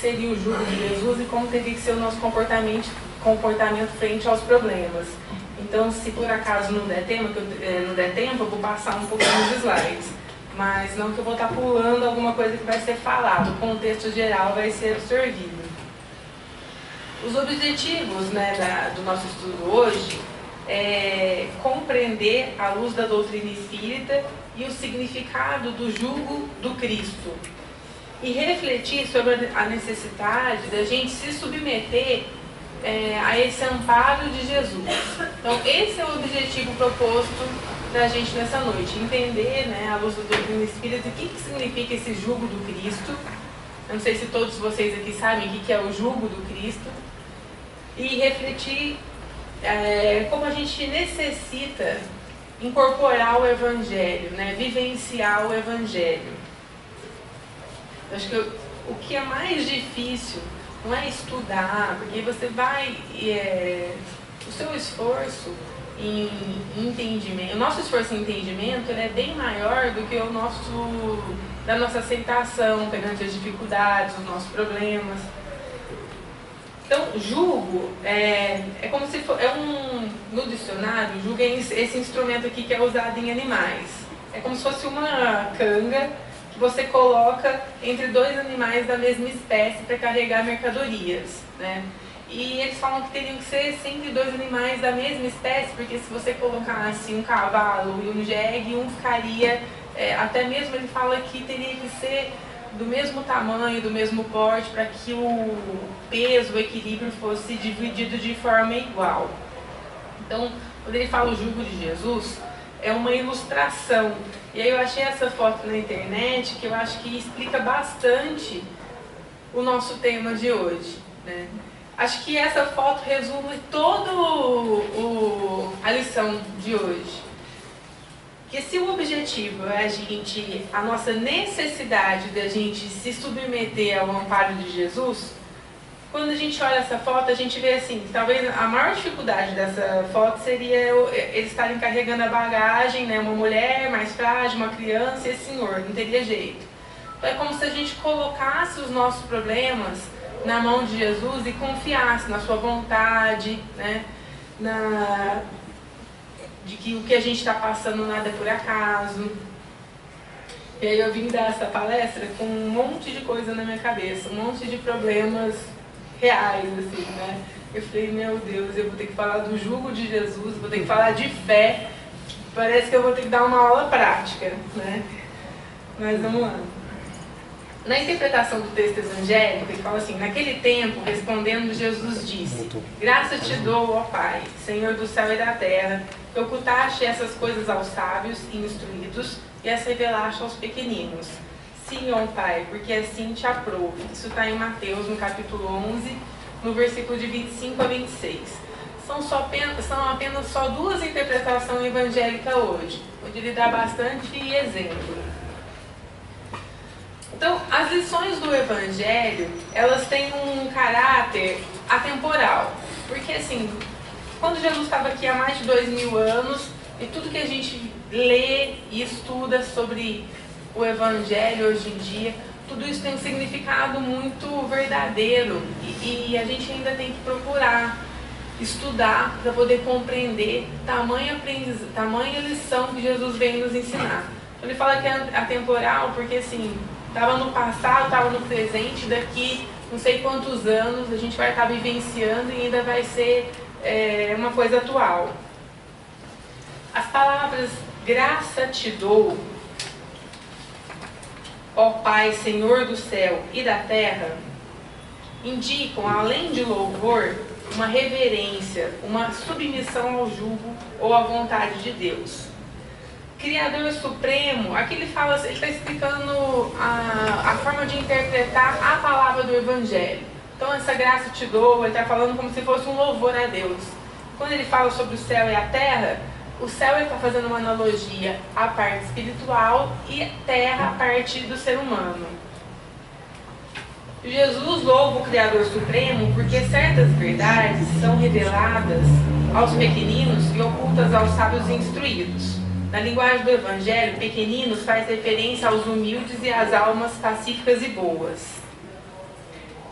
seria o jugo de Jesus e como teria que ser o nosso comportamento frente aos problemas. Então, se por acaso não der tempo, eu vou passar um pouquinho os slides. Mas não que eu vou estar pulando alguma coisa que vai ser falado, o contexto geral vai ser absorvido. Os objetivos, né, do nosso estudo hoje é compreender à luz da doutrina espírita e o significado do jugo do Cristo. E refletir sobre a necessidade da gente se submeter a esse amparo de Jesus. Então, esse é o objetivo proposto da gente nessa noite. Entender, né, à luz da doutrina espírita, o que significa esse jugo do Cristo. Eu não sei se todos vocês aqui sabem o que é o jugo do Cristo. E refletir como a gente necessita incorporar o Evangelho, né, vivenciar o Evangelho. Eu acho que o que é mais difícil não é estudar, porque você vai... o seu esforço em entendimento... O nosso esforço em entendimento ele é bem maior do que da nossa aceitação perante as dificuldades, os nossos problemas. Então, jugo é como se fosse... No dicionário, jugo é esse instrumento aqui que é usado em animais. É como se fosse uma canga que você coloca entre dois animais da mesma espécie para carregar mercadorias, né? E eles falam que teriam que ser sempre dois animais da mesma espécie, porque se você colocasse um cavalo e um jegue, um ficaria... até mesmo ele fala que teria que ser do mesmo tamanho, do mesmo porte, para que o peso, o equilíbrio fosse dividido de forma igual. Então, quando ele fala o jugo de Jesus, é uma ilustração. E aí eu achei essa foto na internet que eu acho que explica bastante o nosso tema de hoje, né? Acho que essa foto resume toda a lição de hoje. Que se o objetivo é a nossa necessidade de a gente se submeter ao amparo de Jesus, quando a gente olha essa foto, a gente vê assim, talvez a maior dificuldade dessa foto seria eles estarem carregando a bagagem, né, uma mulher mais frágil, uma criança e esse senhor, não teria jeito. Então é como se a gente colocasse os nossos problemas na mão de Jesus e confiasse na sua vontade, né, de que o que a gente está passando nada é por acaso. E aí eu vim dar essa palestra com um monte de coisa na minha cabeça, um monte de problemas reais, assim, né? Eu falei, meu Deus, eu vou ter que falar do jugo de Jesus, vou ter que falar de fé, parece que eu vou ter que dar uma aula prática, né? Mas vamos lá. Na interpretação do texto evangélico, ele fala assim, naquele tempo, respondendo, Jesus disse, graças te dou, ó Pai, Senhor do céu e da terra, que ocultaste essas coisas aos sábios e instruídos e as revelaste aos pequeninos. Sim, ó Pai, porque assim te aprouve. Isso está em Mateus, no capítulo 11, no versículo de 25 a 26. São apenas só duas interpretações evangélicas hoje, onde ele dá bastante exemplo. Então, as lições do Evangelho, elas têm um caráter atemporal. Porque, assim, quando Jesus estava aqui há mais de 2000 anos, e tudo que a gente lê e estuda sobre o Evangelho hoje em dia, tudo isso tem um significado muito verdadeiro. E a gente ainda tem que procurar estudar para poder compreender tamanha lição que Jesus veio nos ensinar. Então, ele fala que é atemporal porque, assim, estava no passado, estava no presente, daqui não sei quantos anos a gente vai estar vivenciando e ainda vai ser uma coisa atual. As palavras graça te dou, ó Pai, Senhor do céu e da terra, indicam, além de louvor, uma reverência, uma submissão ao jugo ou à vontade de Deus. Criador Supremo, aqui ele fala, ele está explicando a forma de interpretar a palavra do Evangelho. Então essa graça te dou, ele está falando como se fosse um louvor a Deus. Quando ele fala sobre o céu e a terra, o céu ele está fazendo uma analogia à parte espiritual e a terra à parte do ser humano. Jesus louva o Criador Supremo porque certas verdades são reveladas aos pequeninos e ocultas aos sábios e instruídos. Na linguagem do Evangelho, pequeninos faz referência aos humildes e às almas pacíficas e boas.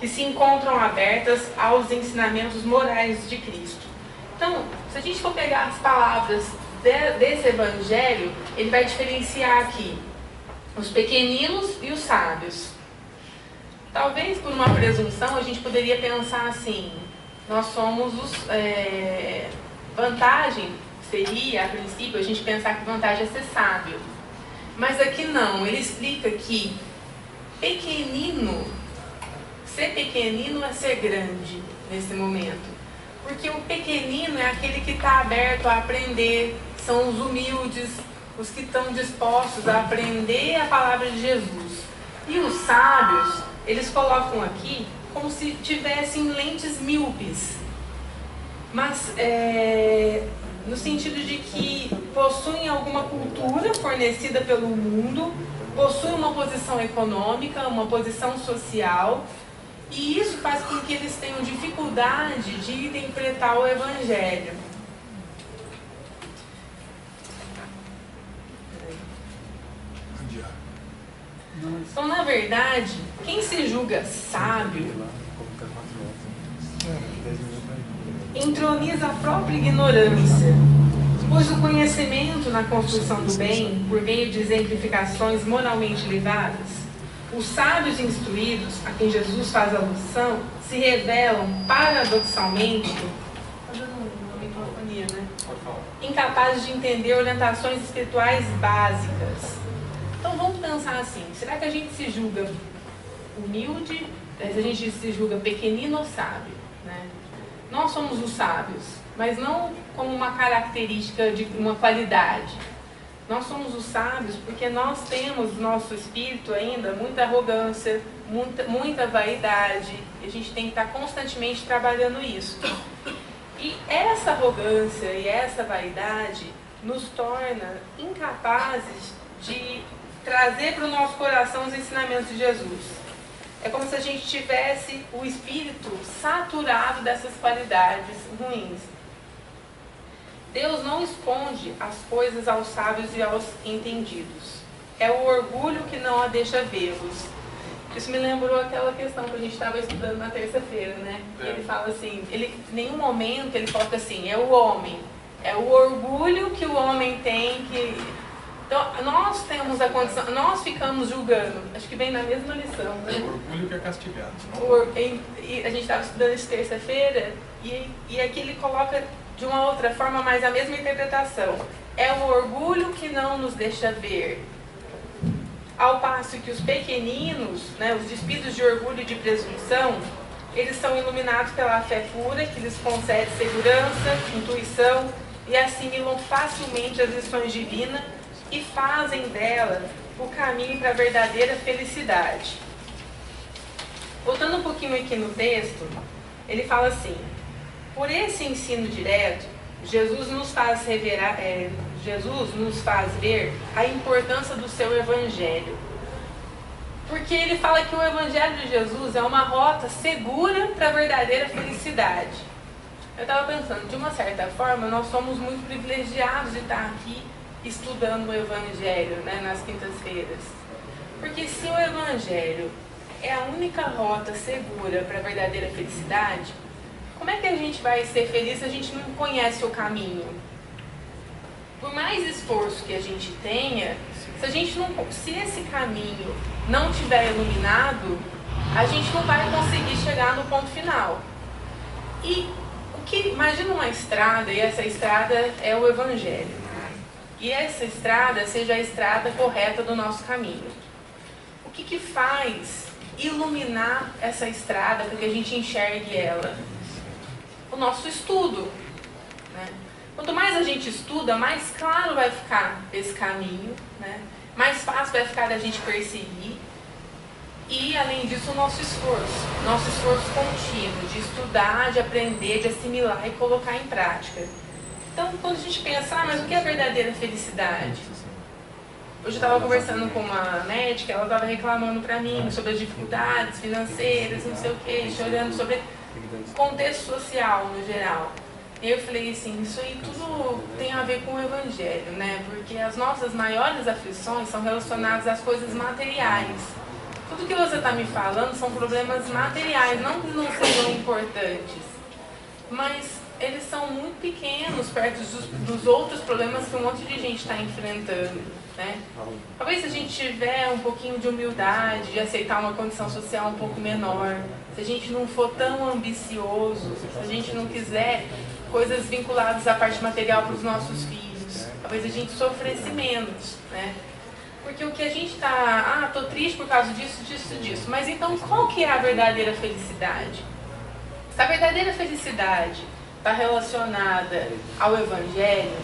que se encontram abertas aos ensinamentos morais de Cristo. Então, se a gente for pegar as palavras desse evangelho, ele vai diferenciar aqui os pequeninos e os sábios. Talvez por uma presunção a gente poderia pensar assim: nós somos os... vantagem seria, a princípio, a gente pensar que vantagem é ser sábio. Mas aqui não, ele explica que ser pequenino é ser grande nesse momento. Porque o pequenino é aquele que está aberto a aprender, são os humildes, os que estão dispostos a aprender a palavra de Jesus. E os sábios, eles colocam aqui como se tivessem lentes míopes, mas no sentido de que possuem alguma cultura fornecida pelo mundo, possuem uma posição econômica, uma posição social, e isso faz com que eles tenham dificuldade de interpretar o Evangelho. Então, na verdade, quem se julga sábio entroniza a própria ignorância, pois o conhecimento na construção do bem, por meio de exemplificações moralmente ligadas, os sábios instruídos, a quem Jesus faz alusão, se revelam paradoxalmente incapazes de entender orientações espirituais básicas. Então vamos pensar assim: será que a gente se julga humilde? Se a gente se julga pequenino ou sábio, né? Nós somos os sábios, mas não como uma característica de uma qualidade. Nós somos os sábios porque nós temos no nosso espírito ainda muita arrogância, muita vaidade, e a gente tem que estar constantemente trabalhando isso. E essa arrogância e essa vaidade nos torna incapazes de trazer para o nosso coração os ensinamentos de Jesus. É como se a gente tivesse o espírito saturado dessas qualidades ruins. Deus não esconde as coisas aos sábios e aos entendidos. É o orgulho que não a deixa vê-los. Isso me lembrou aquela questão que a gente estava estudando na terça-feira, né? Ele fala assim, em nenhum momento ele coloca assim: é o homem, é o orgulho que o homem tem que... Então, nós temos a condição, nós ficamos julgando, acho que vem na mesma lição, né? É o orgulho que é castigado. A gente estava estudando isso terça-feira, e aqui ele coloca de uma outra forma, mas a mesma interpretação. É o orgulho que não nos deixa ver. Ao passo que os pequeninos, né, os despidos de orgulho e de presunção, eles são iluminados pela fé pura, que lhes concede segurança, intuição, e assimilam facilmente as lições divinas e fazem dela o caminho para a verdadeira felicidade. Voltando um pouquinho aqui no texto, ele fala assim: por esse ensino direto, Jesus nos faz ver a importância do seu evangelho. Porque ele fala que o evangelho de Jesus é uma rota segura para a verdadeira felicidade. Eu estava pensando, de uma certa forma, nós somos muito privilegiados de estar aqui estudando o evangelho, né, nas quintas-feiras. Porque se o evangelho é a única rota segura para a verdadeira felicidade, como é que a gente vai ser feliz se a gente não conhece o caminho? Por mais esforço que a gente tenha, se esse caminho não estiver iluminado, a gente não vai conseguir chegar no ponto final. E imagina uma estrada, e essa estrada é o Evangelho. E essa estrada seja a estrada correta do nosso caminho. O que faz iluminar essa estrada para que a gente enxergue ela? O nosso estudo, né? Quanto mais a gente estuda, mais claro vai ficar esse caminho, né? Mais fácil vai ficar da gente perseguir. E, além disso, o nosso esforço contínuo de estudar, de aprender, de assimilar e colocar em prática. Então, quando a gente pensa, mas o que é a verdadeira felicidade? Hoje eu estava conversando com uma médica, ela estava reclamando para mim sobre as dificuldades financeiras, não sei o quê, chorando sobre o contexto social no geral. E eu falei assim, isso aí tudo tem a ver com o Evangelho, né? Porque as nossas maiores aflições são relacionadas às coisas materiais. tudo que você está me falando são problemas materiais, não que não sejam importantes, mas eles são muito pequenos perto dos outros problemas que um monte de gente está enfrentando, né? Talvez se a gente tiver um pouquinho de humildade, de aceitar uma condição social um pouco menor, se a gente não for tão ambicioso, se a gente não quiser coisas vinculadas à parte material para os nossos filhos, talvez a gente sofresse menos, né? Porque o que a gente está, tô triste por causa disso, disso, disso, mas então qual que é a verdadeira felicidade? Se a verdadeira felicidade está relacionada ao Evangelho,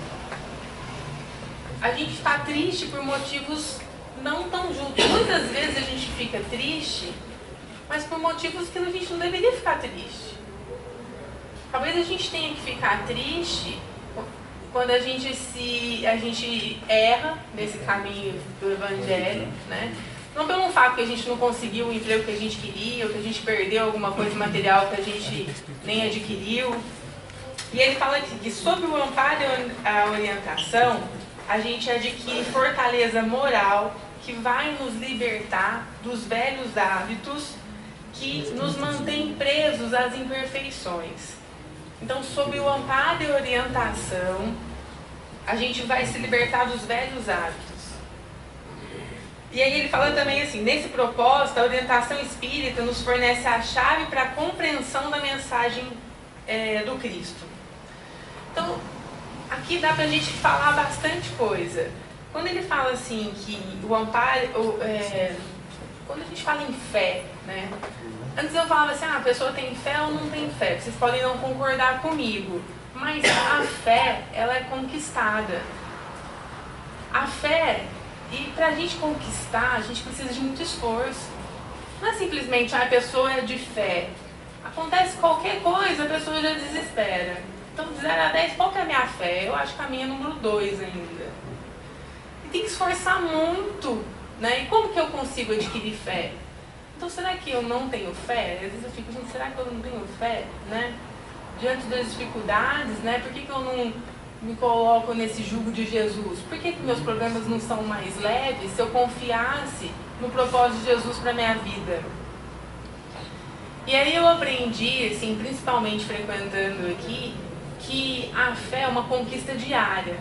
a gente está triste por motivos não tão justos. Muitas vezes a gente fica triste, mas por motivos que a gente não deveria ficar triste. Talvez a gente tenha que ficar triste quando a gente erra nesse caminho do Evangelho, né? Não pelo fato que a gente não conseguiu o emprego que a gente queria, ou que a gente perdeu alguma coisa material que a gente nem adquiriu. E ele fala aqui que sob o amparo e a orientação, a gente adquire fortaleza moral que vai nos libertar dos velhos hábitos que nos mantêm presos às imperfeições. Então, sob o amparo e orientação, a gente vai se libertar dos velhos hábitos. E aí ele fala também assim, nesse propósito, a orientação espírita nos fornece a chave para a compreensão da mensagem do Cristo. Então, aqui dá para a gente falar bastante coisa. Quando ele fala assim que o amparo, quando a gente fala em fé, né? Antes eu falava assim, a pessoa tem fé ou não tem fé. Vocês podem não concordar comigo, mas a fé, ela é conquistada. A fé, e para a gente conquistar, a gente precisa de muito esforço. Não é simplesmente, a pessoa é de fé. Acontece qualquer coisa, a pessoa já desespera. Então, de 0 a 10, qual que é a minha fé? Eu acho que a minha é número 2 ainda. E tem que esforçar muito, né? E como que eu consigo adquirir fé? Então, será que eu não tenho fé? Às vezes eu fico, gente, será que eu não tenho fé? Né? Diante das dificuldades, né? Por que eu não me coloco nesse jugo de Jesus? Por que meus problemas não são mais leves se eu confiasse no propósito de Jesus para a minha vida? E aí eu aprendi, assim, principalmente frequentando aqui, que a fé é uma conquista diária.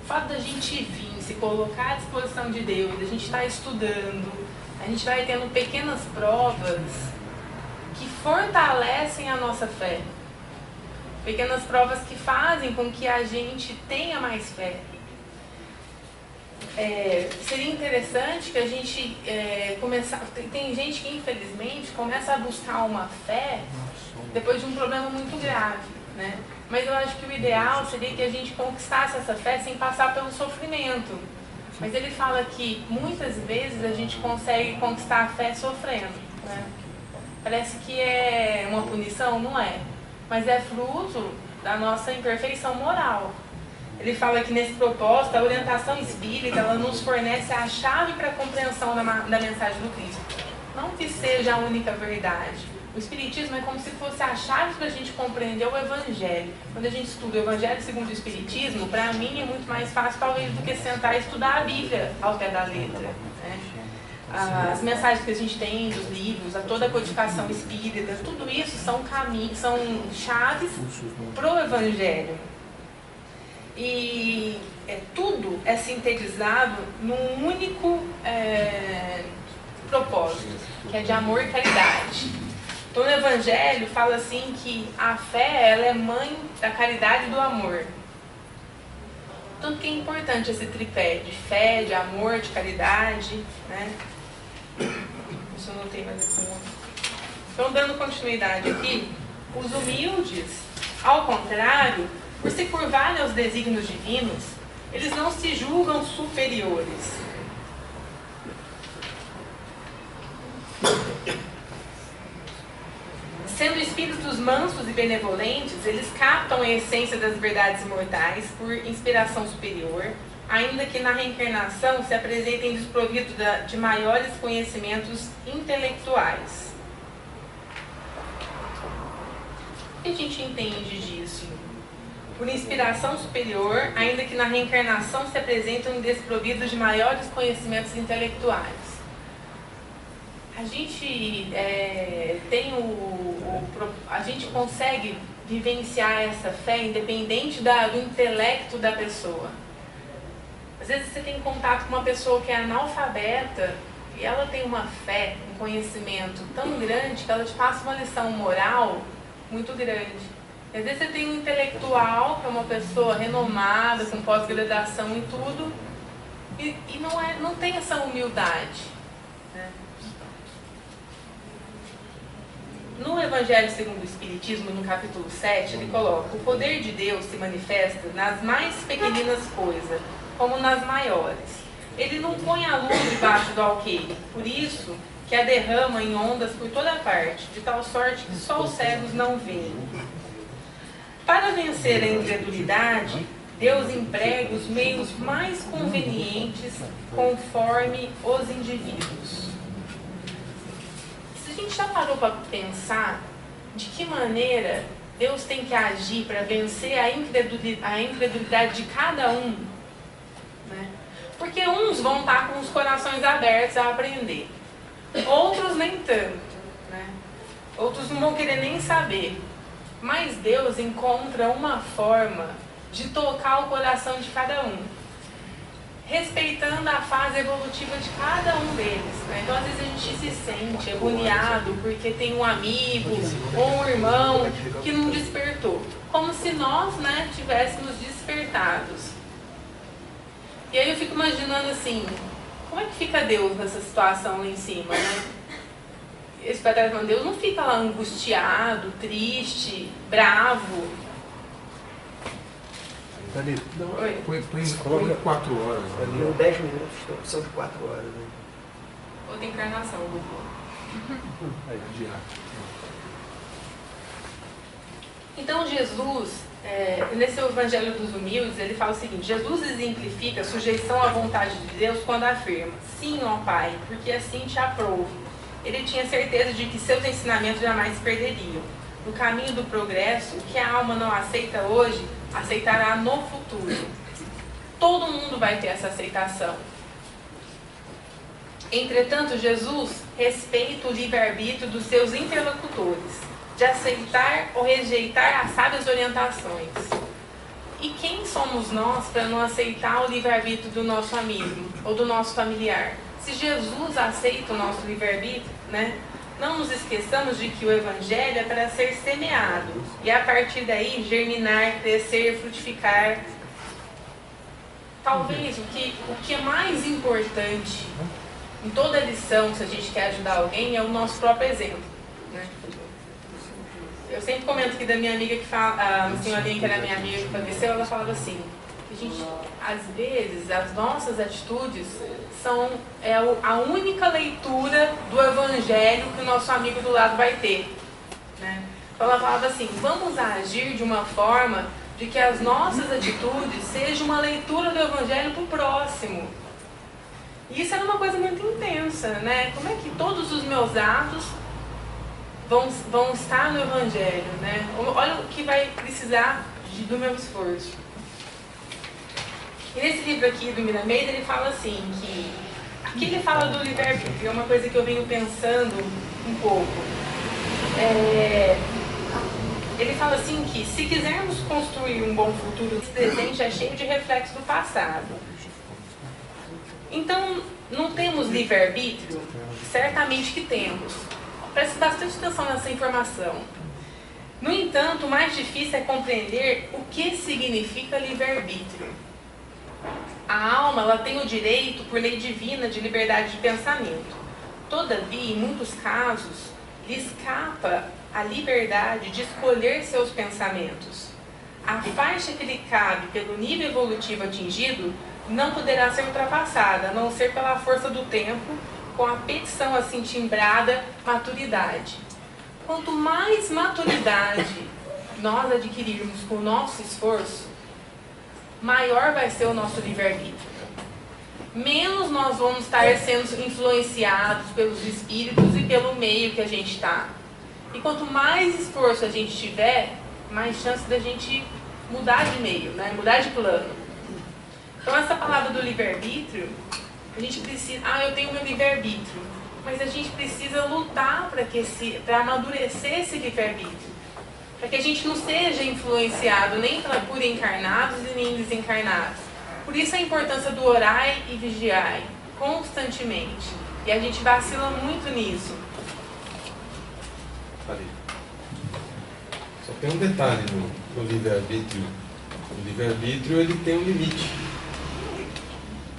O fato da gente vir, se colocar à disposição de Deus, a gente estar estudando, a gente vai tendo pequenas provas que fortalecem a nossa fé. Pequenas provas que fazem com que a gente tenha mais fé. Seria interessante que a gente começasse... Tem gente que, infelizmente, começa a buscar uma fé depois de um problema muito grave, né? Mas eu acho que o ideal seria que a gente conquistasse essa fé sem passar pelo sofrimento. Mas ele fala que muitas vezes a gente consegue conquistar a fé sofrendo, né? Parece que é uma punição, não é? Mas é fruto da nossa imperfeição moral. Ele fala que nesse propósito, a orientação espírita, ela nos fornece a chave para a compreensão da mensagem do Cristo. Não que seja a única verdade. O Espiritismo é como se fosse a chave para a gente compreender o Evangelho. Quando a gente estuda o Evangelho segundo o Espiritismo, para mim é muito mais fácil, talvez, do que sentar e estudar a Bíblia ao pé da letra, né? As mensagens que a gente tem dos livros, a toda a codificação espírita, tudo isso são caminhos, são chaves para o Evangelho. E tudo é sintetizado num único propósito, que é de amor e caridade. Então, no Evangelho fala assim que a fé, ela é mãe da caridade e do amor. Tanto que é importante esse tripé de fé, de amor, de caridade, né? Isso eu não tenho mais aqui. Então, dando continuidade aqui, os humildes, ao contrário, por se curvarem aos desígnios divinos, eles não se julgam superiores. Sendo espíritos mansos e benevolentes, eles captam a essência das verdades imortais por inspiração superior, ainda que na reencarnação se apresentem desprovidos de maiores conhecimentos intelectuais. O que a gente entende disso? Por inspiração superior, ainda que na reencarnação se apresentam desprovidos de maiores conhecimentos intelectuais. a gente a gente consegue vivenciar essa fé independente do intelecto da pessoa. Às vezes você tem contato com uma pessoa que é analfabeta e ela tem uma fé, um conhecimento tão grande que ela te passa uma lição moral muito grande. Às vezes você tem um intelectual, que é uma pessoa renomada, com pós-graduação e tudo, e não tem essa humildade, né? No Evangelho segundo o Espiritismo, no capítulo 7, ele coloca: o poder de Deus se manifesta nas mais pequeninas coisas, como nas maiores. Ele não põe a luz debaixo do alqueire, por isso que a derrama em ondas por toda parte, de tal sorte que só os cegos não veem. Para vencer a incredulidade, Deus emprega os meios mais convenientes conforme os indivíduos. Se a gente já parou para pensar de que maneira Deus tem que agir para vencer a incredulidade de cada um, né? Porque uns vão estar com os corações abertos a aprender, outros nem tanto, né? Outros não vão querer nem saber. Mas Deus encontra uma forma de tocar o coração de cada um, respeitando a fase evolutiva de cada um deles, né? Então, às vezes, a gente se sente agoniado porque tem um amigo ou um irmão que não despertou. Como se nós, né, tivéssemos despertados. E aí eu fico imaginando assim, como é que fica Deus nessa situação lá em cima, né? Esse Pai falando, Deus não fica lá angustiado, triste, bravo. Dani, põe 4 horas. Deu 10 minutos, então são de 4 horas. Né? Outra encarnação, Google. Então Jesus, nesse Evangelho dos Humildes, ele fala o seguinte: Jesus exemplifica a sujeição à vontade de Deus quando afirma: sim, ó Pai, porque assim te aprovo. Ele tinha certeza de que seus ensinamentos jamais se perderiam. No caminho do progresso, o que a alma não aceita hoje, aceitará no futuro. Todo mundo vai ter essa aceitação. Entretanto, Jesus respeita o livre-arbítrio dos seus interlocutores, de aceitar ou rejeitar as sábias orientações. E quem somos nós para não aceitar o livre-arbítrio do nosso amigo ou do nosso familiar? Se Jesus aceita o nosso livre-arbítrio, né? Não nos esqueçamos de que o Evangelho é para ser semeado e a partir daí germinar, crescer, frutificar. Talvez o que é mais importante em toda lição, se a gente quer ajudar alguém, é o nosso próprio exemplo, né? Eu sempre comento aqui da minha amiga que fala, a senhorinha que era minha amiga que faleceu, ela falava assim: às vezes as nossas atitudes são a única leitura do Evangelho que o nosso amigo do lado vai ter, né? Então ela falava assim: vamos agir de uma forma de que as nossas atitudes sejam uma leitura do Evangelho para o próximo. E isso era uma coisa muito intensa, né? Como é que todos os meus atos vão estar no Evangelho, né? Olha o que vai precisar do meu esforço. E nesse livro aqui do Mirameida, ele fala assim, que aqui ele fala do livre-arbítrio, é uma coisa que eu venho pensando um pouco. Ele fala assim que se quisermos construir um bom futuro, esse presente é cheio de reflexos do passado. Então, não temos livre-arbítrio? Certamente que temos. Preste bastante atenção nessa informação. No entanto, o mais difícil é compreender o que significa livre-arbítrio. A alma, ela tem o direito, por lei divina, de liberdade de pensamento. Todavia, em muitos casos, lhe escapa a liberdade de escolher seus pensamentos. A faixa que lhe cabe pelo nível evolutivo atingido não poderá ser ultrapassada, a não ser pela força do tempo, com a petição assim timbrada, maturidade. Quanto mais maturidade nós adquirirmos com o nosso esforço, maior vai ser o nosso livre-arbítrio. Menos nós vamos estar sendo influenciados pelos espíritos e pelo meio que a gente está. E quanto mais esforço a gente tiver, mais chance da gente mudar de meio, né? Mudar de plano. Então essa palavra do livre-arbítrio, a gente precisa... eu tenho meu livre-arbítrio. mas a gente precisa lutar para amadurecer esse livre-arbítrio. Para que a gente não seja influenciado nem por encarnados e nem desencarnados. Por isso a importância do orai e vigiai constantemente. E a gente vacila muito nisso. Ali. Só tem um detalhe no livre-arbítrio. O livre-arbítrio ele tem um limite.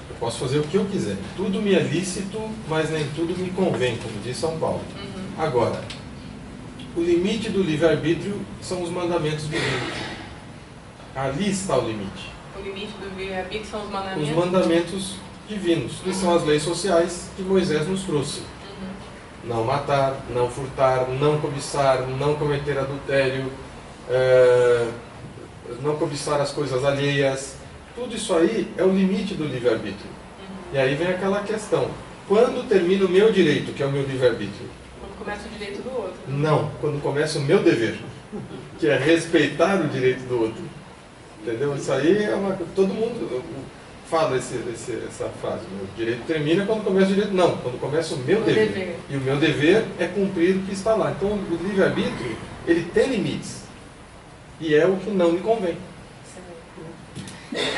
Eu posso fazer o que eu quiser. Tudo me é lícito, mas nem tudo me convém, como diz São Paulo. Agora, o limite do livre-arbítrio são os mandamentos divinos. Ali está o limite. O limite do livre-arbítrio são os mandamentos? Os mandamentos divinos, que são as leis sociais que Moisés nos trouxe. Não matar, não furtar, não cobiçar, não cometer adultério, não cobiçar as coisas alheias. Tudo isso aí é o limite do livre-arbítrio. E aí vem aquela questão. Quando termina o meu direito, que é o meu livre-arbítrio? Quando começa o direito do outro. Não, quando começa o meu dever, que é respeitar o direito do outro. Entendeu? Isso aí é uma... Todo mundo fala essa frase. O direito termina quando começa o direito. Não, quando começa o meu dever. E o meu dever é cumprir o que está lá. Então o livre-arbítrio, ele tem limites. E é o que não me convém.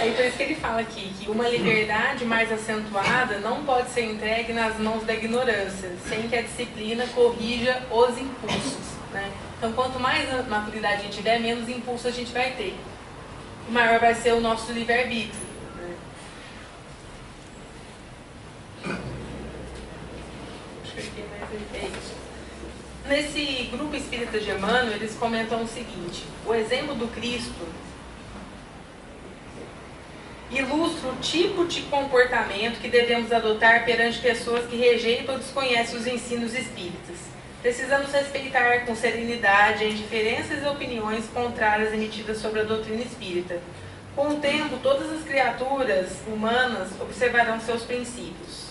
Aí por isso que ele fala aqui, que uma liberdade mais acentuada não pode ser entregue nas mãos da ignorância, sem que a disciplina corrija os impulsos. Né? Então quanto mais maturidade a gente tiver, menos impulso a gente vai ter. O maior vai ser o nosso livre-arbítrio. Né? Acho que aqui é isso. Nesse grupo espírita germano, eles comentam o seguinte: o exemplo do Cristo ilustra o tipo de comportamento que devemos adotar perante pessoas que rejeitam ou desconhecem os ensinos espíritas. Precisamos respeitar com serenidade as diferenças e opiniões contrárias emitidas sobre a doutrina espírita. Com o tempo, todas as criaturas humanas observarão seus princípios.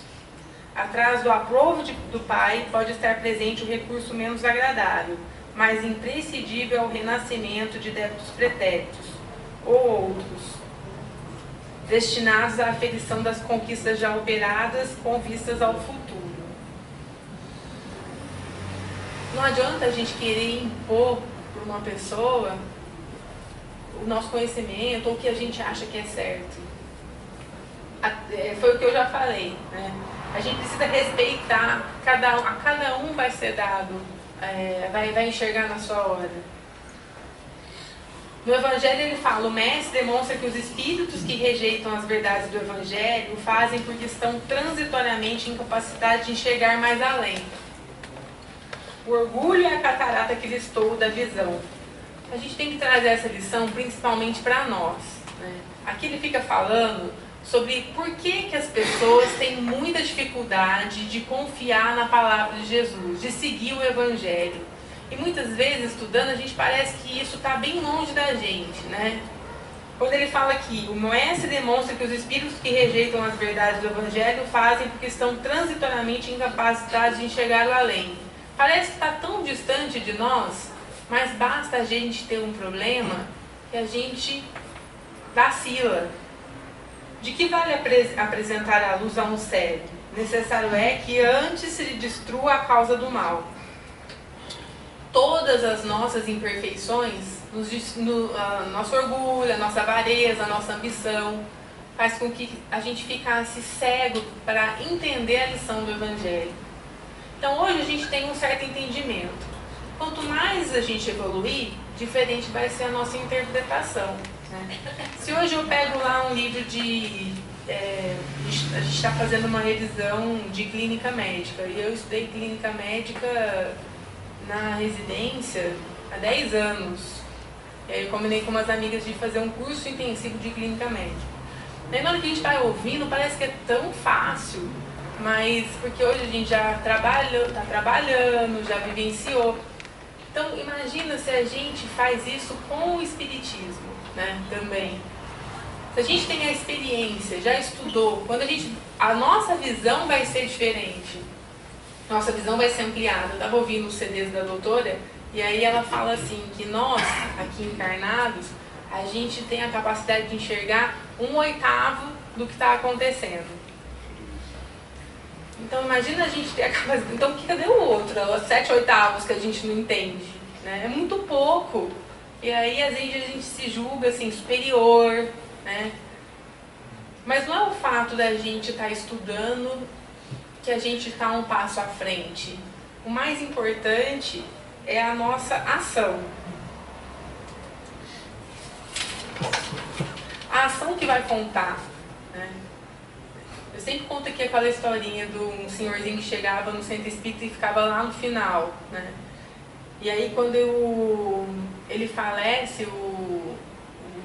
Atrás do aprovo do Pai pode estar presente o recurso menos agradável, mas imprescindível ao renascimento de débitos pretéritos, ou outros, destinados à aferição das conquistas já operadas com vistas ao futuro. Não adianta a gente querer impor para uma pessoa o nosso conhecimento ou o que a gente acha que é certo. Foi o que eu já falei, né? A gente precisa respeitar, a cada um vai ser dado, vai enxergar na sua hora. No Evangelho ele fala: o Mestre demonstra que os espíritos que rejeitam as verdades do Evangelho o fazem porque estão transitoriamente incapacitados de enxergar mais além. O orgulho é a catarata que lhes tolda a visão. A gente tem que trazer essa lição principalmente para nós. Né? Aqui ele fica falando sobre por que as pessoas têm muita dificuldade de confiar na palavra de Jesus, de seguir o Evangelho. E muitas vezes, estudando, a gente parece que isso está bem longe da gente, né? Quando ele fala aqui: o Mestre demonstra que os espíritos que rejeitam as verdades do Evangelho fazem porque estão transitoriamente incapacitados de enxergar o além. Parece que está tão distante de nós, mas basta a gente ter um problema que a gente vacila. De que vale apresentar a luz a um cego? Necessário é que antes se lhe destrua a causa do mal. Todas as nossas imperfeições, nosso orgulho, a nossa avareza, a nossa ambição, faz com que a gente ficasse cego para entender a lição do Evangelho. Então hoje a gente tem um certo entendimento. Quanto mais a gente evoluir, diferente vai ser a nossa interpretação. Né? Se hoje eu pego lá um livro a gente está fazendo uma revisão de clínica médica, e eu estudei clínica médica na residência há 10 anos. E aí eu combinei com umas amigas de fazer um curso intensivo de clínica médica. Daí na hora que a gente está ouvindo, parece que é tão fácil, mas porque hoje a gente já está trabalhando, já vivenciou. Então imagina se a gente faz isso com o Espiritismo, né, também. Se a gente tem a experiência, já estudou, a nossa visão vai ser diferente. Nossa visão vai ser ampliada. Eu estava ouvindo os CDs da doutora, e aí ela fala assim, que nós, aqui encarnados, a gente tem a capacidade de enxergar 1/8 do que está acontecendo. Então imagina a gente ter a capacidade. Então cadê o outro? Os 7/8 que a gente não entende, né? É muito pouco. E aí às vezes a gente se julga assim, superior, né? Mas não é o fato da gente estar estudando que a gente está um passo à frente. O mais importante é a nossa ação. A ação que vai contar, né? Eu sempre conto aqui aquela historinha de um senhorzinho que chegava no centro espírita e ficava lá no final, né? E aí quando ele falece, o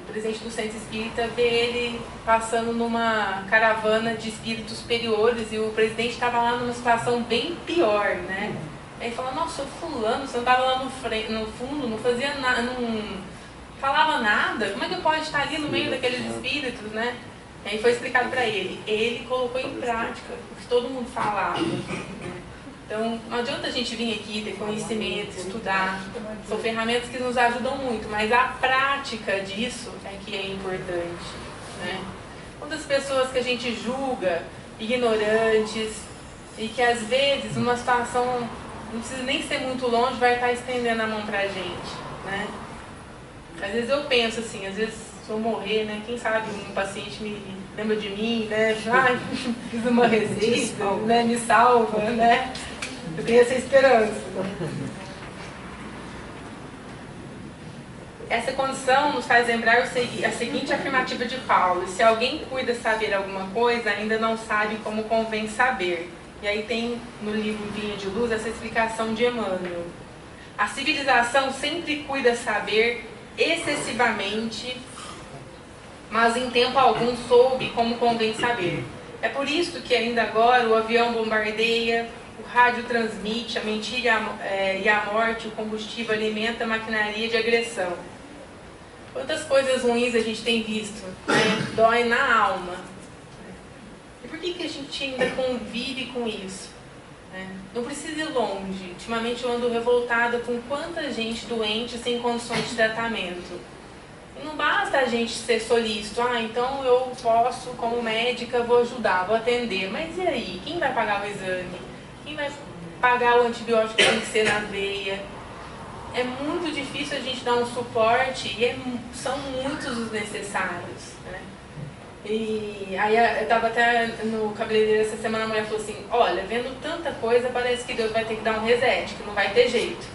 presidente do centro espírita vê ele passando numa caravana de espíritos superiores e o presidente estava lá numa situação bem pior, né? Aí ele fala, nossa, o fulano, você não estava lá no fundo, não fazia nada, não falava nada, como é que pode estar ali no meio daqueles espíritos, né? E aí foi explicado para ele colocou em prática o que todo mundo falava. Então, não adianta a gente vir aqui, ter conhecimento, estudar, são ferramentas que nos ajudam muito, mas a prática disso é que é importante, né? Quantas pessoas que a gente julga ignorantes e que às vezes numa situação, não precisa nem ser muito longe, vai estar estendendo a mão pra gente, né? Às vezes eu penso assim, às vezes se eu morrer, né, quem sabe um paciente me lembra de mim, né, ai, fiz uma receita, né, me salva, né? Eu tenho essa esperança. Essa condição nos faz lembrar a seguinte afirmativa de Paulo: se alguém cuida saber alguma coisa, ainda não sabe como convém saber. E aí tem no livro Vinha de Luz essa explicação de Emmanuel. A civilização sempre cuida saber excessivamente, mas em tempo algum soube como convém saber. É por isso que ainda agora o avião bombardeia, o rádio transmite, a mentira e a morte, o combustível alimenta a maquinaria de agressão. Quantas coisas ruins a gente tem visto, né? Dói na alma. E por que a gente ainda convive com isso? Não precisa ir longe. Ultimamente eu ando revoltada com quanta gente doente sem condições de tratamento. E não basta a gente ser solícito. Então eu posso, como médica, vou ajudar, vou atender. Mas e aí? Quem vai pagar o exame? Quem vai pagar o antibiótico que tem que ser na veia? É muito difícil a gente dar um suporte e são muitos os necessários, né? E aí eu estava até no cabeleireiro essa semana, a mulher falou assim, olha, vendo tanta coisa, parece que Deus vai ter que dar um reset, que não vai ter jeito.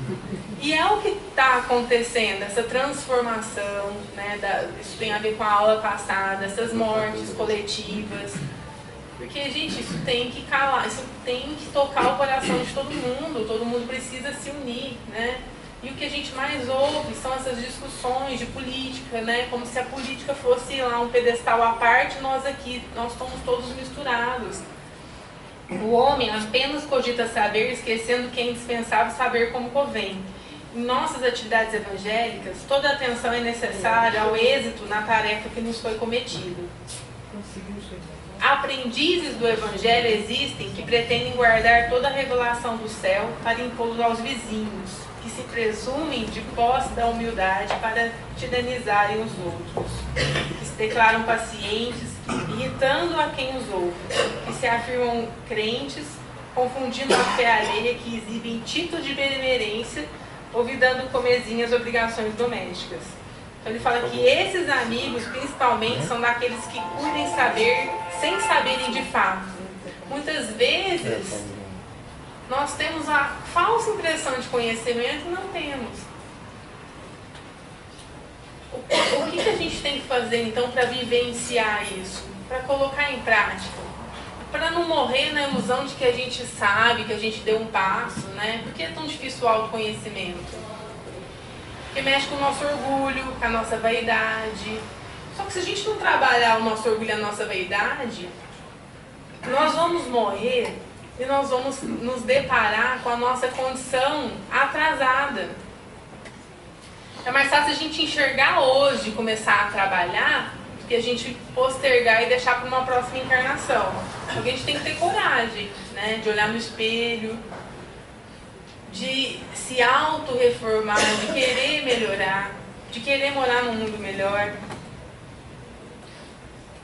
E é o que está acontecendo, essa transformação, né? Isso tem a ver com a aula passada, essas mortes coletivas. Porque, gente, isso tem que calar, isso tem que tocar o coração de todo mundo precisa se unir, né? E o que a gente mais ouve são essas discussões de política, né? Como se a política fosse lá um pedestal à parte, nós estamos todos misturados. O homem apenas cogita saber, esquecendo que é indispensável saber como convém. Em nossas atividades evangélicas, toda atenção é necessária ao êxito na tarefa que nos foi cometida. Aprendizes do Evangelho existem que pretendem guardar toda a revelação do céu para impô-los aos vizinhos, que se presumem de posse da humildade para tiranizarem os outros, que se declaram pacientes, irritando a quem os ouve, que se afirmam crentes, confundindo a fé alheia, que exibem título de benemerência, olvidando comezinhas obrigações domésticas. Então ele fala que esses amigos, principalmente, são daqueles que cuidem saber sem saberem de fato. Muitas vezes, nós temos a falsa impressão de conhecimento e não temos. O que a gente tem que fazer, então, para vivenciar isso? Para colocar em prática? Para não morrer na ilusão de que a gente sabe, que a gente deu um passo, né? Por que é tão difícil o autoconhecimento? Porque mexe com o nosso orgulho, com a nossa vaidade. Só que se a gente não trabalhar o nosso orgulho e a nossa vaidade, nós vamos morrer e nós vamos nos deparar com a nossa condição atrasada. É mais fácil a gente enxergar hoje e começar a trabalhar do que a gente postergar e deixar para uma próxima encarnação. Porque a gente tem que ter coragem, né, de olhar no espelho, de se auto-reformar, de querer melhorar, de querer morar num mundo melhor.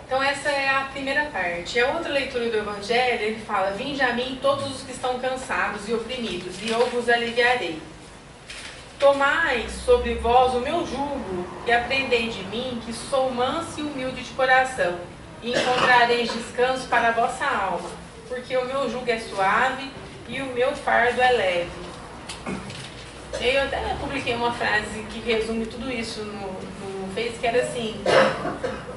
Então essa é a primeira parte. A outra leitura do Evangelho, ele fala: vinde a mim todos os que estão cansados e oprimidos, e eu vos aliviarei. Tomai sobre vós o meu jugo, e aprendei de mim, que sou manso e humilde de coração, e encontrareis descanso para a vossa alma, porque o meu jugo é suave e o meu fardo é leve. Eu até publiquei uma frase que resume tudo isso no Face, que era assim: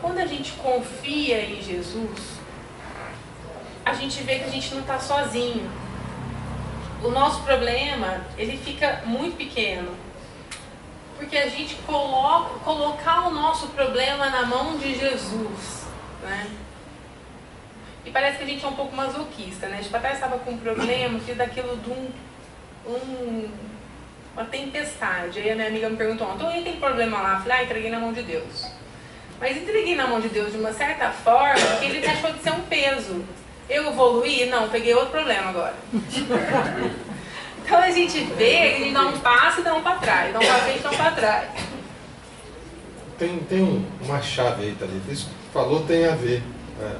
quando a gente confia em Jesus, a gente vê que a gente não está sozinho. O nosso problema, ele fica muito pequeno, porque a gente colocar o nosso problema na mão de Jesus, né? E parece que a gente é um pouco masoquista, né? Tipo, até estava com um problema, fiz daquilo de uma tempestade. Aí a minha amiga me perguntou: então aí tem problema lá? Eu falei: entreguei na mão de Deus. Mas entreguei na mão de Deus de uma certa forma que ele deixou de ser um peso. Eu evoluí? Não, peguei outro problema agora. Então a gente vê, a gente dá um passo e dá um para trás, dá um para frente e dá um para trás. Tem uma chave aí, Thalita. Isso que falou tem a ver.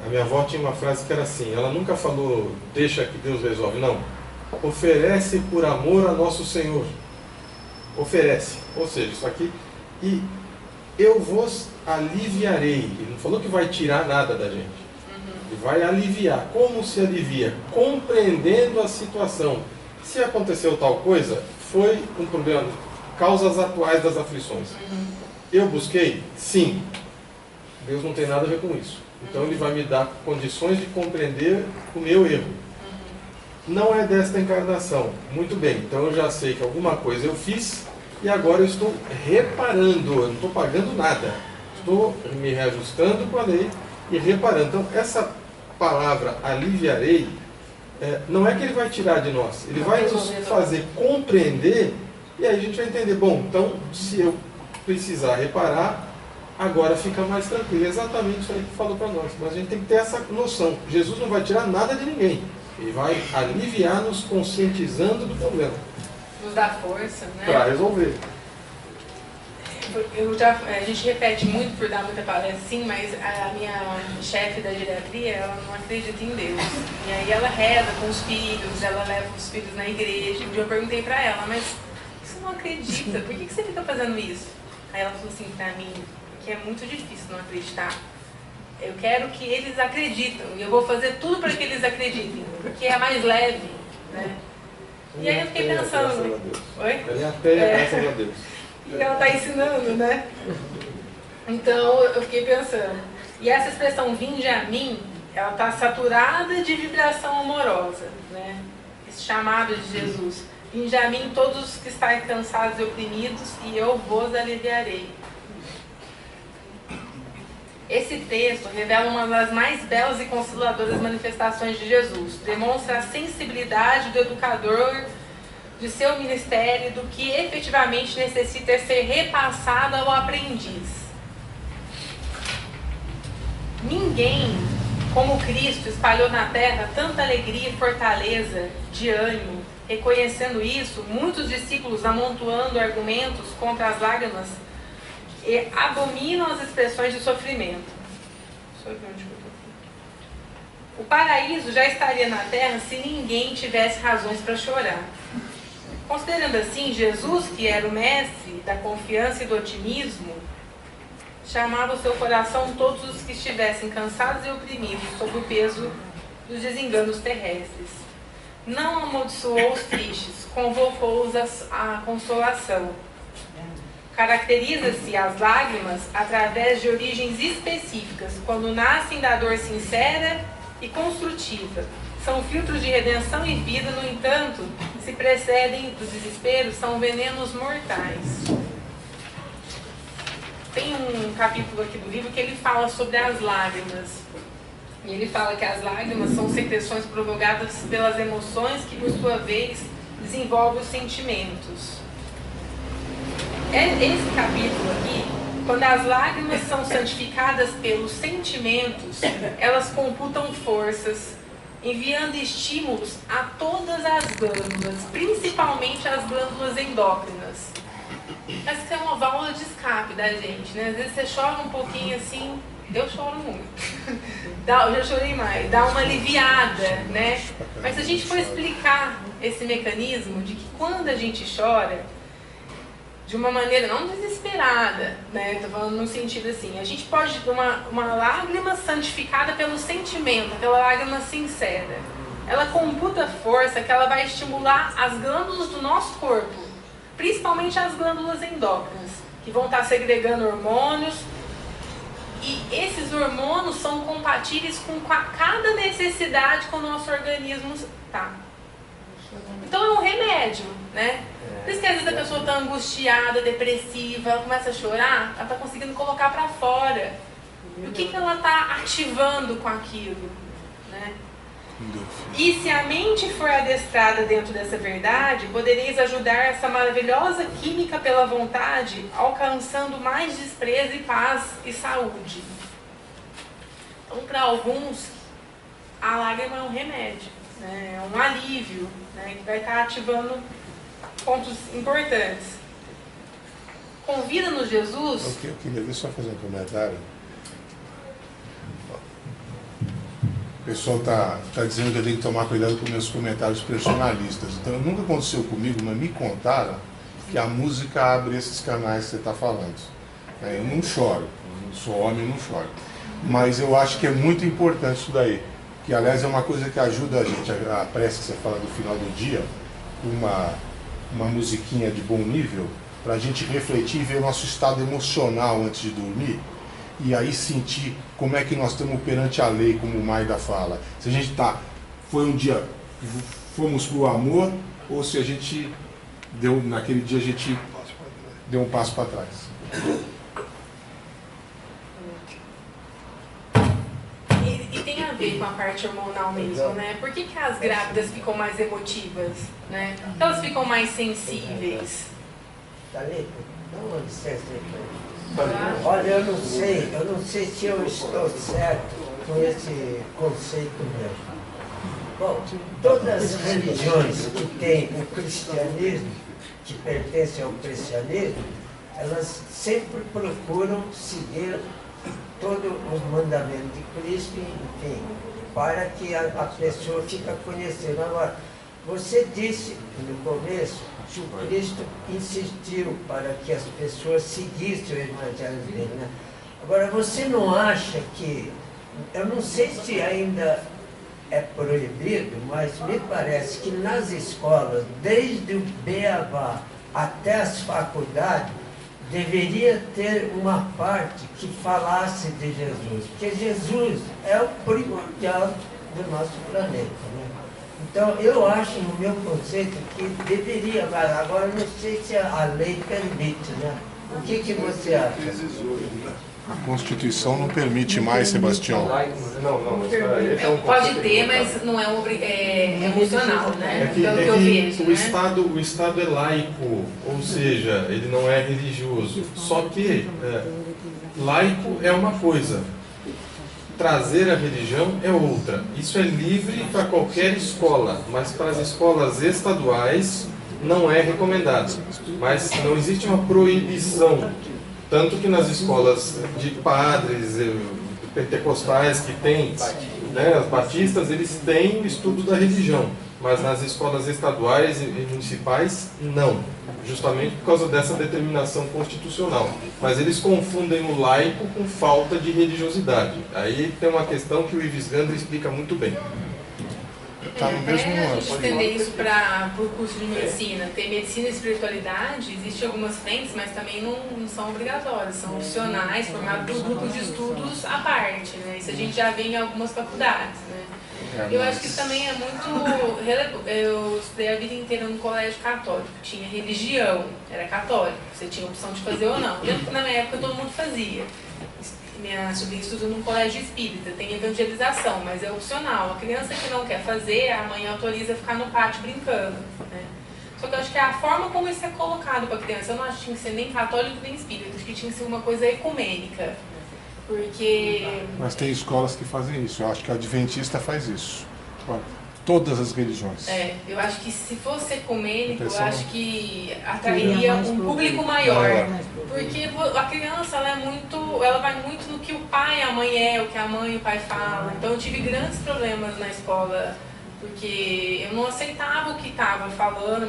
A minha avó tinha uma frase que era assim: ela nunca falou, deixa que Deus resolve. Não. Oferece por amor a nosso Senhor. Oferece. Ou seja, isso aqui. E eu vos aliviarei. Ele não falou que vai tirar nada da gente. Ele vai aliviar. Como se alivia? Compreendendo a situação. Se aconteceu tal coisa, foi um problema. Causas atuais das aflições. Eu busquei? Sim. Deus não tem nada a ver com isso. Então Ele vai me dar condições de compreender o meu erro. Não é desta encarnação. Muito bem. Então eu já sei que alguma coisa eu fiz e agora eu estou reparando. Eu não estou pagando nada. Estou me reajustando com a lei e reparando. Então essa palavra aliviarei, não é que Ele vai tirar de nós. Ele vai nos fazer compreender e aí a gente vai entender. Bom, então se eu precisar reparar, agora fica mais tranquilo. É exatamente isso aí que falou para nós. Mas a gente tem que ter essa noção. Jesus não vai tirar nada de ninguém. Ele vai aliviar, nos conscientizando do problema. Nos dá força, né? Para resolver. A gente repete muito por dar muita palestra, sim, mas a minha chefe da geriatria, ela não acredita em Deus. E aí ela reza com os filhos, ela leva os filhos na igreja. Um dia eu perguntei para ela: mas você não acredita? Por que você fica fazendo isso? Aí ela falou assim para mim: porque é muito difícil não acreditar. Eu quero que eles acreditem e eu vou fazer tudo para que eles acreditem, porque é mais leve, né? E aí eu fiquei pensando... Oi? Ela é ateia, graças a Deus. E ela está ensinando, né? Então eu fiquei pensando. E essa expressão vinde a mim, ela está saturada de vibração amorosa, né? Esse chamado de Jesus: vinde a mim todos os que estáis cansados e oprimidos, e eu vos aliviarei. Esse texto revela uma das mais belas e conciliadoras manifestações de Jesus. Demonstra a sensibilidade do educador, de seu ministério, do que efetivamente necessita ser repassado ao aprendiz. Ninguém, como Cristo, espalhou na terra tanta alegria e fortaleza de ânimo. Reconhecendo isso, muitos discípulos, amontoando argumentos contra as lágrimas, e abominam as expressões de sofrimento. O paraíso já estaria na terra se ninguém tivesse razões para chorar. Considerando assim, Jesus, que era o mestre da confiança e do otimismo, chamava o seu coração todos os que estivessem cansados e oprimidos sob o peso dos desenganos terrestres. Não amaldiçoou os tristes, convocou-os à consolação. Caracteriza-se as lágrimas através de origens específicas, quando nascem da dor sincera e construtiva. São filtros de redenção e vida, no entanto, se precedem do desespero, são venenos mortais. Tem um capítulo aqui do livro que ele fala sobre as lágrimas. E ele fala que as lágrimas são secreções provocadas pelas emoções que, por sua vez, desenvolvem os sentimentos. Esse capítulo aqui, quando as lágrimas são santificadas pelos sentimentos, elas computam forças, enviando estímulos a todas as glândulas, principalmente as glândulas endócrinas. Essa é uma válvula de escape da gente, né? Às vezes você chora um pouquinho assim, Eu choro muito. Eu já chorei mais. Dá uma aliviada, né? Mas se a gente for explicar esse mecanismo de que quando a gente chora, de uma maneira não desesperada, né? Estou falando no sentido assim, a gente pode ter uma lágrima santificada pelo sentimento, aquela lágrima sincera. Ela computa força que ela vai estimular as glândulas do nosso corpo, principalmente as glândulas endócrinas, que vão estar segregando hormônios. E esses hormônios são compatíveis com cada necessidade que o nosso organismo está. Então é um remédio, né? Por isso que às vezes a pessoa está angustiada, depressiva, ela começa a chorar, ela está conseguindo colocar para fora. E o que ela está ativando com aquilo, né? E se a mente for adestrada dentro dessa verdade, podereis ajudar essa maravilhosa química pela vontade, alcançando mais desprezo e paz e saúde. Então, para alguns, a lágrima é um remédio, né? É um alívio, né? Que vai estar ativando pontos importantes. Convida-nos Jesus... Eu queria só fazer um comentário. O pessoal está dizendo que eu tenho que tomar cuidado com meus comentários personalistas. Então, nunca aconteceu comigo, mas me contaram que a música abre esses canais que você está falando. Eu não choro, eu sou homem e não choro. Mas eu acho que é muito importante isso daí. Que, aliás, é uma coisa que ajuda a gente, a prece que você fala do final do dia, uma musiquinha de bom nível, para a gente refletir e ver o nosso estado emocional antes de dormir. E aí sentir como é que nós estamos perante a lei, como o Maida fala. Se a gente foi um dia, fomos para o amor, ou se a gente naquele dia a gente deu um passo para trás. E tem a ver com a parte hormonal mesmo, né? Por que as grávidas ficam mais emotivas, né? Porque elas ficam mais sensíveis. Thalita, dá uma licença aí para mim. Olha, eu não sei se eu estou certo com esse conceito mesmo. Bom, todas as religiões que têm o cristianismo, que pertencem ao cristianismo, elas sempre procuram seguir todos os mandamentos de Cristo, enfim, para que a pessoa fique conhecendo. Agora, você disse no começo que o Cristo insistiu para que as pessoas seguissem o evangelho dele, né? Agora, você não acha que, eu não sei se ainda é proibido, mas me parece que nas escolas, desde o beabá até as faculdades, deveria ter uma parte que falasse de Jesus, porque Jesus é o primordial do nosso planeta, né? Então, eu acho, no meu conceito, que deveria, agora não sei se a lei permite, né? O que você acha? A Constituição não permite mais, Sebastião. Não. Pode ter, mas não é emocional, né? Pelo que eu vejo, o Estado é laico, ou seja, ele não é religioso. Só que laico é uma coisa, trazer a religião é outra. Isso é livre para qualquer escola, mas para as escolas estaduais não é recomendado. Mas não existe uma proibição. Tanto que nas escolas de padres, pentecostais que tem, né, as batistas, eles têm o estudo da religião. Mas nas escolas estaduais e municipais, não. Justamente por causa dessa determinação constitucional. Mas eles confundem o laico com falta de religiosidade. Aí tem uma questão que o Ives Gandra explica muito bem. Tá no mesmo a gente estender isso para o curso de medicina. Tem medicina e espiritualidade, existem algumas frentes, mas também não são obrigatórias, são opcionais, formadas por grupos de estudos à parte, né? Isso a gente já vê em algumas faculdades, né? Eu acho que isso também é muito relevante. Eu estudei a vida inteira no colégio católico, tinha religião, era católico, você tinha a opção de fazer ou não. Na minha época todo mundo fazia. Minha sobrinha estuda num colégio espírita, tem evangelização, mas é opcional. A criança que não quer fazer, a mãe autoriza a ficar no pátio brincando, né? Só que eu acho que a forma como isso é colocado para a criança, eu não acho que tinha que ser nem católico nem espírita, acho que tinha que ser uma coisa ecumênica. Porque... Mas tem escolas que fazem isso, eu acho que a Adventista faz isso. Todas as religiões. Eu acho que se fosse ecumênico, eu acho que atrairia um público maior. Porque a criança, ela vai muito no que o pai e a mãe o que a mãe e o pai falam. Então eu tive grandes problemas na escola, porque eu não aceitava o que estava falando,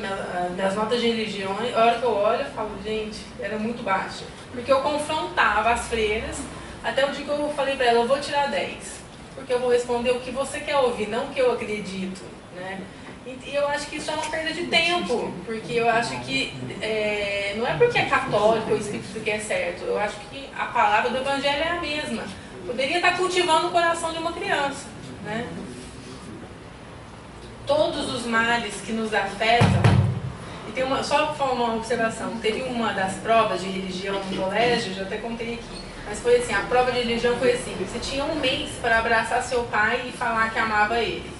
minhas notas de religião, a hora que eu olho, eu falo, gente, era muito baixa. Porque eu confrontava as freiras, até o dia que eu falei para ela, eu vou tirar 10, porque eu vou responder o que você quer ouvir, não o que eu acredito, né? E eu acho que isso é uma perda de tempo, porque eu acho que não é porque é católico ou espírito que é certo, eu acho que a palavra do evangelho é a mesma. Poderia estar cultivando o coração de uma criança, né? Todos os males que nos afetam, e tem só uma observação, teve uma das provas de religião no colégio, já até contei aqui, mas foi assim, a prova de religião foi assim, você tinha um mês para abraçar seu pai e falar que amava ele.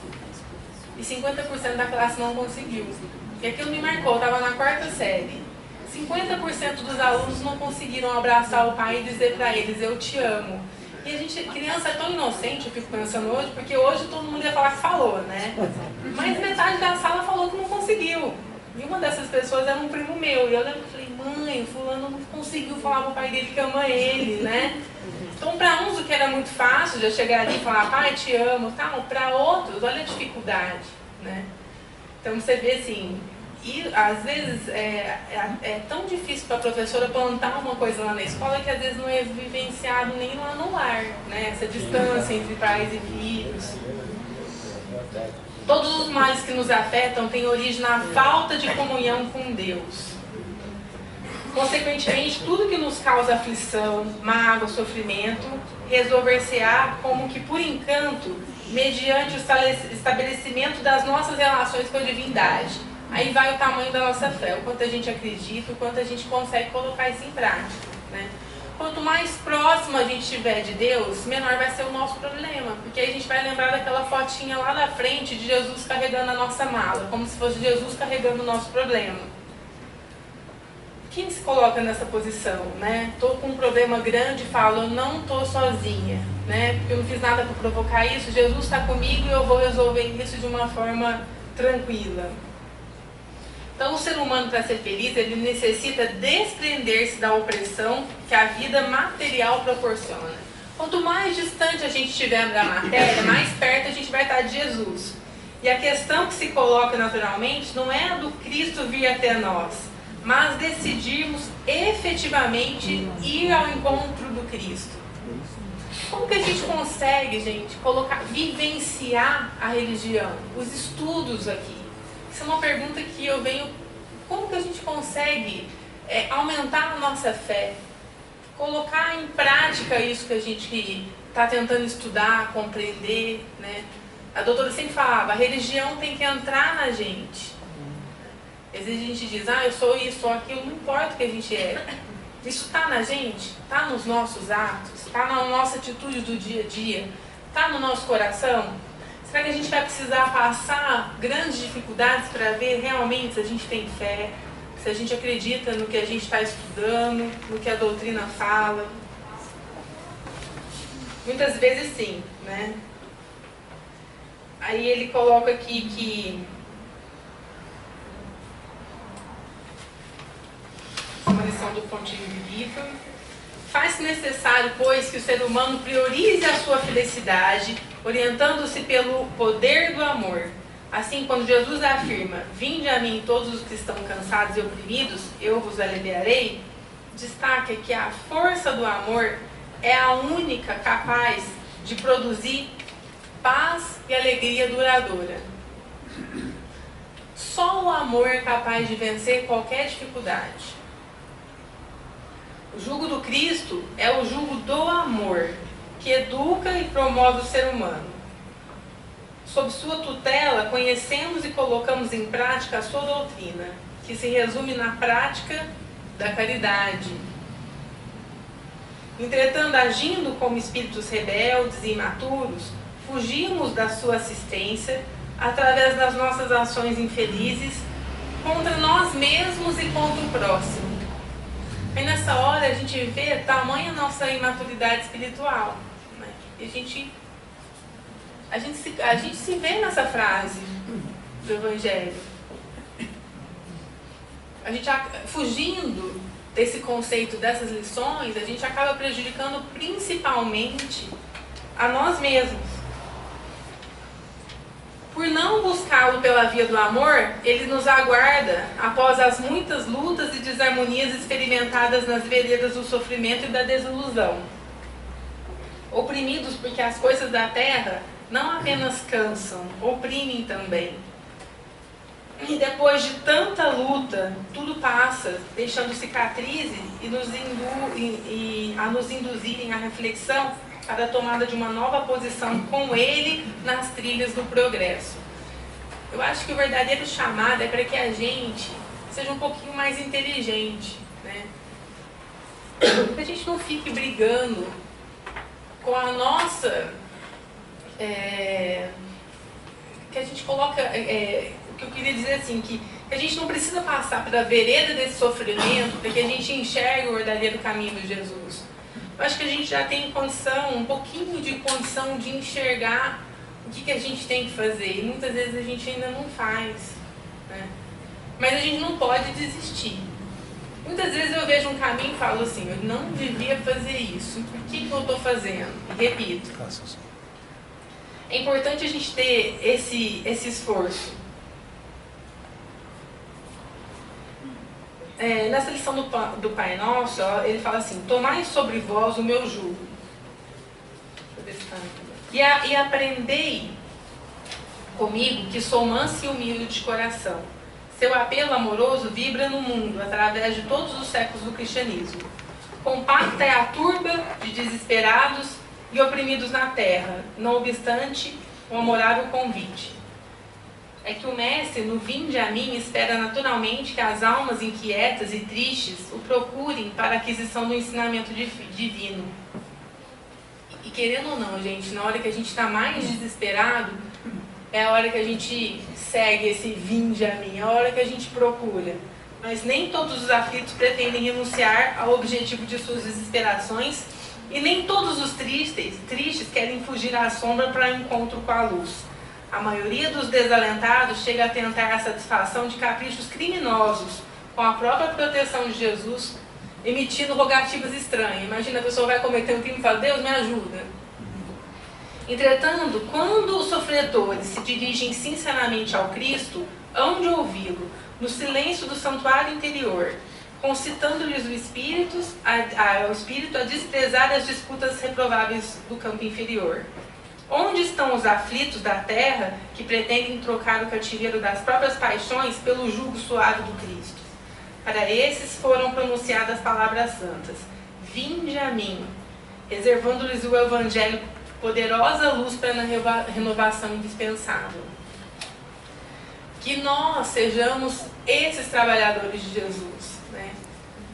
E 50% da classe não conseguiu. E aquilo me marcou, eu estava na 4ª série. 50% dos alunos não conseguiram abraçar o pai e dizer para eles, eu te amo. E criança é tão inocente, eu fico pensando hoje, porque hoje todo mundo ia falar que falou, né? Mas metade da sala falou que não conseguiu. E uma dessas pessoas era um primo meu. E eu lembro que falei, mãe, fulano não conseguiu falar pro pai dele que ama ele, né? Então, para uns, o que era muito fácil, já chegar ali e falar, pai, te amo, tal. Para outros, olha a dificuldade, né? Então, você vê assim, e às vezes é tão difícil para a professora plantar uma coisa lá na escola que às vezes não é vivenciado nem lá no lar, né? Essa distância entre pais e filhos. Todos os males que nos afetam têm origem na falta de comunhão com Deus. Consequentemente, tudo que nos causa aflição, mágoa, sofrimento, resolver-se-á como que por encanto, mediante o estabelecimento das nossas relações com a divindade. Aí vai o tamanho da nossa fé, o quanto a gente acredita, o quanto a gente consegue colocar isso em prática, né? Quanto mais próximo a gente estiver de Deus, menor vai ser o nosso problema, porque aí a gente vai lembrar daquela fotinha lá da frente de Jesus carregando a nossa mala, como se fosse Jesus carregando o nosso problema. Quem se coloca nessa posição, né? Estou com um problema grande e falo, eu não estou sozinha, né? Porque eu não fiz nada para provocar isso, Jesus está comigo e eu vou resolver isso de uma forma tranquila. Então, o ser humano, para ser feliz, ele necessita desprender-se da opressão que a vida material proporciona. Quanto mais distante a gente estiver da matéria, mais perto a gente vai estar de Jesus. E a questão que se coloca naturalmente não é a do Cristo vir até nós, mas decidirmos efetivamente ir ao encontro do Cristo. Como que a gente consegue, gente, vivenciar a religião, os estudos aqui? Isso é uma pergunta que eu venho, como que a gente consegue aumentar a nossa fé? Colocar em prática isso que a gente está tentando estudar, compreender, né? A doutora sempre falava, a religião tem que entrar na gente. Às vezes a gente diz, eu sou isso, sou aquilo, não importa o que a gente é. Isso está na gente, está nos nossos atos, está na nossa atitude do dia a dia, está no nosso coração. Será que a gente vai precisar passar grandes dificuldades para ver realmente se a gente tem fé, se a gente acredita no que a gente está estudando, no que a doutrina fala? Muitas vezes sim, né? Aí ele coloca aqui que uma lição do Pontinho Vitor. Faz-se necessário, pois, que o ser humano priorize a sua felicidade, orientando-se pelo poder do amor. Assim, quando Jesus afirma, vinde a mim todos os que estão cansados e oprimidos, eu vos aliviarei, destaca que a força do amor é a única capaz de produzir paz e alegria duradoura. Só o amor é capaz de vencer qualquer dificuldade. O jugo do Cristo é o jugo do amor, que educa e promove o ser humano. Sob sua tutela, conhecemos e colocamos em prática a sua doutrina, que se resume na prática da caridade. Entretanto, agindo como espíritos rebeldes e imaturos, fugimos da sua assistência através das nossas ações infelizes contra nós mesmos e contra o próximo. Aí nessa hora a gente vê tamanha nossa imaturidade espiritual, né? E a gente se vê nessa frase do Evangelho. A gente fugindo desse conceito, dessas lições, a gente acaba prejudicando principalmente a nós mesmos. Por não buscá-lo pela via do amor, ele nos aguarda após as muitas lutas e desarmonias experimentadas nas veredas do sofrimento e da desilusão. Oprimidos porque as coisas da terra não apenas cansam, oprimem também. E depois de tanta luta, tudo passa, deixando cicatrizes e a nos induzirem à reflexão para a tomada de uma nova posição com ele nas trilhas do progresso. Eu acho que o verdadeiro chamado é para que a gente seja um pouquinho mais inteligente, né? Que a gente não fique brigando com a nossa... que a gente coloca... o que eu queria dizer assim, que a gente não precisa passar pela vereda desse sofrimento para que a gente enxergue o verdadeiro caminho de Jesus. Eu acho que a gente já tem condição, um pouquinho de condição de enxergar o que a gente tem que fazer. E muitas vezes a gente ainda não faz, né? Mas a gente não pode desistir. Muitas vezes eu vejo um caminho e falo assim, eu não devia fazer isso. Por que eu estou fazendo? E repito. É importante a gente ter esse esforço. Nessa lição do Pai Nosso, ele fala assim, tomai sobre vós o meu jugo. E aprendei comigo que sou manso e humilde de coração. Seu apelo amoroso vibra no mundo, através de todos os séculos do cristianismo. Compacta é a turba de desesperados e oprimidos na terra, não obstante o amorável convite. É que o Mestre, no vinde a mim, espera naturalmente que as almas inquietas e tristes o procurem para a aquisição do ensinamento divino. E querendo ou não, gente, na hora que a gente está mais desesperado, é a hora que a gente segue esse vinde a mim, é a hora que a gente procura. Mas nem todos os aflitos pretendem renunciar ao objetivo de suas desesperações e nem todos os tristes querem fugir à sombra para o encontro com a luz. A maioria dos desalentados chega a tentar a satisfação de caprichos criminosos com a própria proteção de Jesus, emitindo rogativas estranhas. Imagina, a pessoa vai cometer um crime e fala, Deus me ajuda. Entretanto, quando os sofredores se dirigem sinceramente ao Cristo, hão de ouvi-lo, no silêncio do santuário interior, concitando-lhes o Espírito a desprezar as disputas reprováveis do campo inferior. Onde estão os aflitos da terra que pretendem trocar o cativeiro das próprias paixões pelo jugo suave do Cristo? Para esses foram pronunciadas palavras santas. Vinde a mim, reservando-lhes o Evangelho poderosa luz para a renovação indispensável. Que nós sejamos esses trabalhadores de Jesus, né?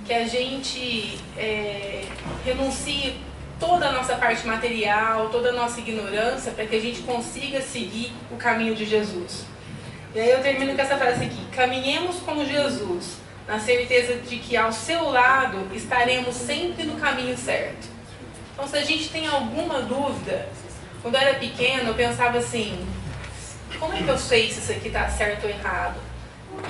Que a gente renuncie toda a nossa parte material, toda a nossa ignorância, para que a gente consiga seguir o caminho de Jesus. E aí eu termino com essa frase aqui. Caminhemos como Jesus, na certeza de que ao seu lado estaremos sempre no caminho certo. Então, se a gente tem alguma dúvida, quando eu era pequena eu pensava assim, como é que eu sei se isso aqui está certo ou errado?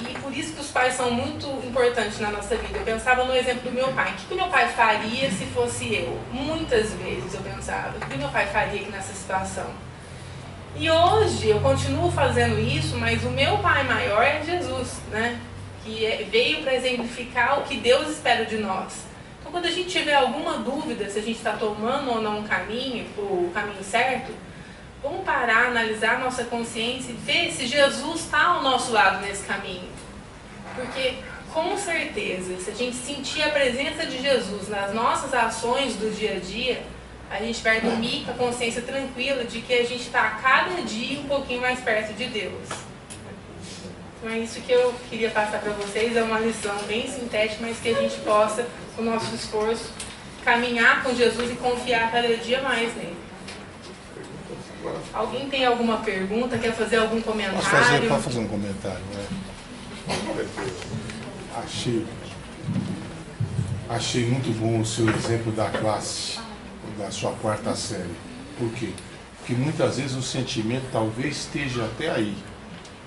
E por isso que os pais são muito importantes na nossa vida. Eu pensava no exemplo do meu pai. O que meu pai faria se fosse eu? Muitas vezes eu pensava, o que meu pai faria aqui nessa situação? E hoje eu continuo fazendo isso, mas o meu pai maior é Jesus, né? Que veio para exemplificar o que Deus espera de nós. Então, quando a gente tiver alguma dúvida se a gente está tomando ou não um caminho, o caminho certo, vamos parar, analisar a nossa consciência e ver se Jesus está ao nosso lado nesse caminho. Porque, com certeza, se a gente sentir a presença de Jesus nas nossas ações do dia a dia, a gente vai dormir com a consciência tranquila de que a gente está a cada dia um pouquinho mais perto de Deus. Então é isso que eu queria passar para vocês. É uma lição bem sintética, mas que a gente possa, com o nosso esforço, caminhar com Jesus e confiar cada dia mais nele. Alguém tem alguma pergunta? Quer fazer algum comentário? Pode fazer um comentário, né? Achei muito bom o seu exemplo da classe, da sua quarta série. Por quê? Porque muitas vezes o sentimento talvez esteja até aí,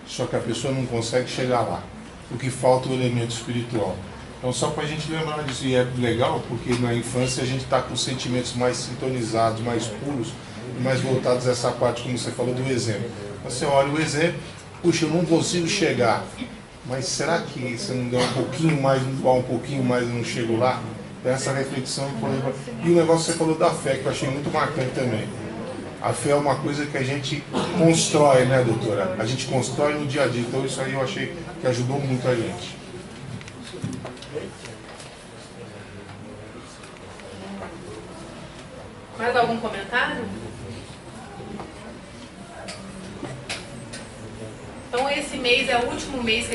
só que a pessoa não consegue chegar lá. O que falta é o elemento espiritual. Então, só para a gente lembrar disso, e é legal porque na infância a gente está com sentimentos mais sintonizados, mais puros, e mais voltados a essa parte, como você falou, do exemplo. Você olha o exemplo, puxa, eu não consigo chegar, mas será que se eu não der um pouquinho mais, não doar um pouquinho mais, eu não chego lá? Então, essa reflexão, e o negócio que você falou da fé, que eu achei muito marcante também. A fé é uma coisa que a gente constrói, né, doutora? A gente constrói no dia a dia, então isso aí eu achei que ajudou muito a gente. Mais algum comentário? Então esse mês é o último mês que